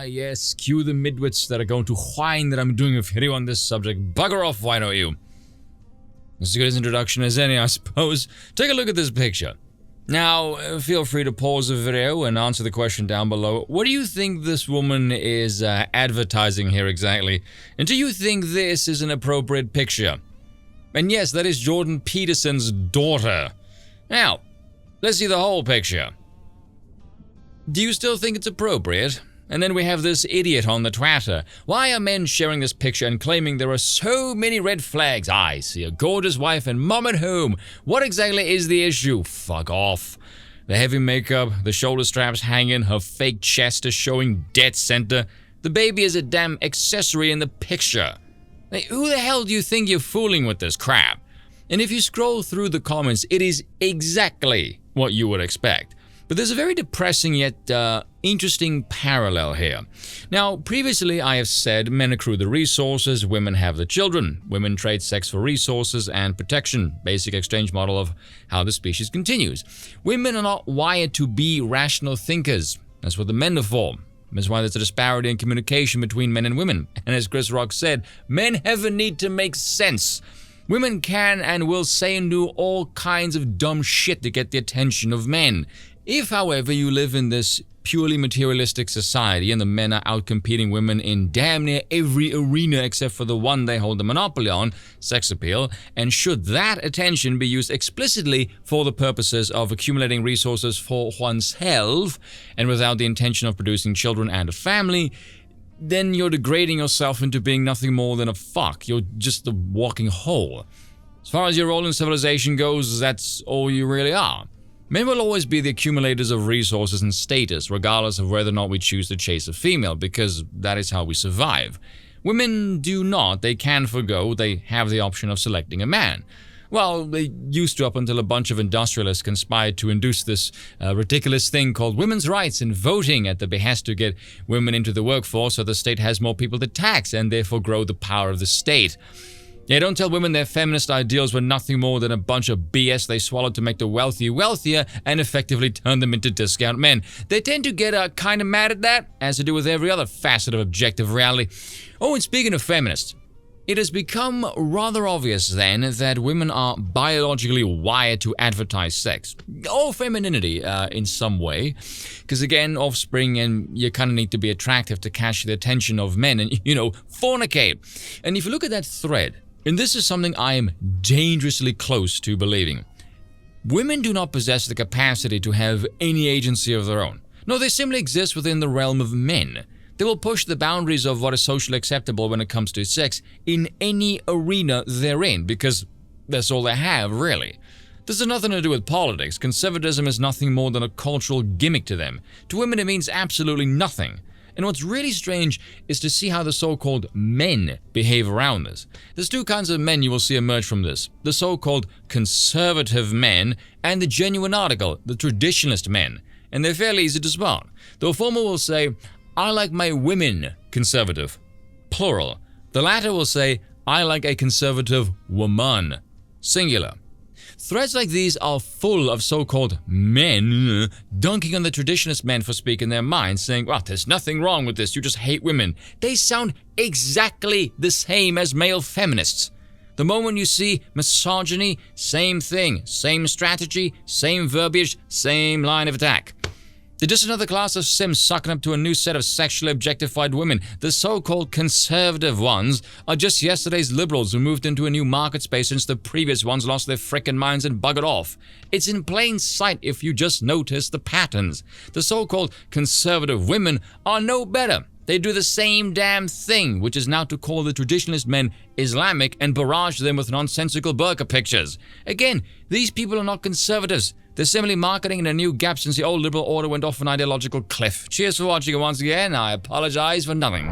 yes, cue the midwits that are going to whine that I'm doing a video on this subject. Bugger off, why don't you? As good an introduction as any, I suppose. Take a look at this picture. Now, feel free to pause the video and answer the question down below. What do you think this woman is advertising here exactly? And do you think this is an appropriate picture? And yes, that is Jordan Peterson's daughter. Now, let's see the whole picture. Do you still think it's appropriate? And then we have this idiot on the Twitter. Why are men sharing this picture and claiming there are so many red flags? I see a gorgeous wife and mom at home. What exactly is the issue? Fuck off. The heavy makeup, the shoulder straps hanging, her fake chest is showing dead center. The baby is a damn accessory in the picture. Like, who the hell do you think you're fooling with this crap? And if you scroll through the comments, it is exactly what you would expect. But there's a very depressing yet interesting parallel here. Now, previously I have said men accrue the resources, women have the children. Women trade sex for resources and protection, basic exchange model of how the species continues. Women are not wired to be rational thinkers. That's what the men are for. That's why there's a disparity in communication between men and women. And as Chris Rock said, men have a need to make sense. Women can and will say and do all kinds of dumb shit to get the attention of men. If, however, you live in this purely materialistic society and the men are out competing women in damn near every arena except for the one they hold the monopoly on, sex appeal, and should that attention be used explicitly for the purposes of accumulating resources for oneself and without the intention of producing children and a family, then you're degrading yourself into being nothing more than a fuck. You're just a walking hole. As far as your role in civilization goes, that's all you really are. Men will always be the accumulators of resources and status, regardless of whether or not we choose to chase a female, because that is how we survive. Women do not. They can forgo. They have the option of selecting a man. Well, they used to up until a bunch of industrialists conspired to induce this ridiculous thing called women's rights and voting at the behest to get women into the workforce so the state has more people to tax and therefore grow the power of the state. Yeah, don't tell women their feminist ideals were nothing more than a bunch of BS they swallowed to make the wealthy wealthier and effectively turn them into discount men. They tend to get kind of mad at that, as to do with every other facet of objective reality. Oh, and speaking of feminists, it has become rather obvious then that women are biologically wired to advertise sex, or femininity in some way, because again, offspring and you kind of need to be attractive to catch the attention of men and, fornicate. And if you look at that thread, and this is something I am dangerously close to believing. Women do not possess the capacity to have any agency of their own. No, they simply exist within the realm of men. They will push the boundaries of what is socially acceptable when it comes to sex in any arena they're in, because that's all they have, really. This has nothing to do with politics. Conservatism is nothing more than a cultural gimmick to them. To women, it means absolutely nothing. And what's really strange is to see how the so-called men behave around this. There's two kinds of men you will see emerge from this. The so-called conservative men and the genuine article, the traditionalist men. And they're fairly easy to spot. The former will say, I like my women conservative, plural. The latter will say, I like a conservative woman, singular. Threads like these are full of so-called men dunking on the traditionalist men for speaking their minds, saying, well, there's nothing wrong with this, you just hate women. They sound exactly the same as male feminists. The moment you see misogyny, same thing, same strategy, same verbiage, same line of attack. They're just another class of sims sucking up to a new set of sexually objectified women. The so-called conservative ones are just yesterday's liberals who moved into a new market space since the previous ones lost their frickin' minds and buggered off. It's in plain sight if you just notice the patterns. The so-called conservative women are no better. They do the same damn thing, which is now to call the traditionalist men Islamic and barrage them with nonsensical burqa pictures. Again, these people are not conservatives. They're simply marketing in a new gap since the old liberal order went off an ideological cliff. Cheers for watching, and once again, I apologize for nothing.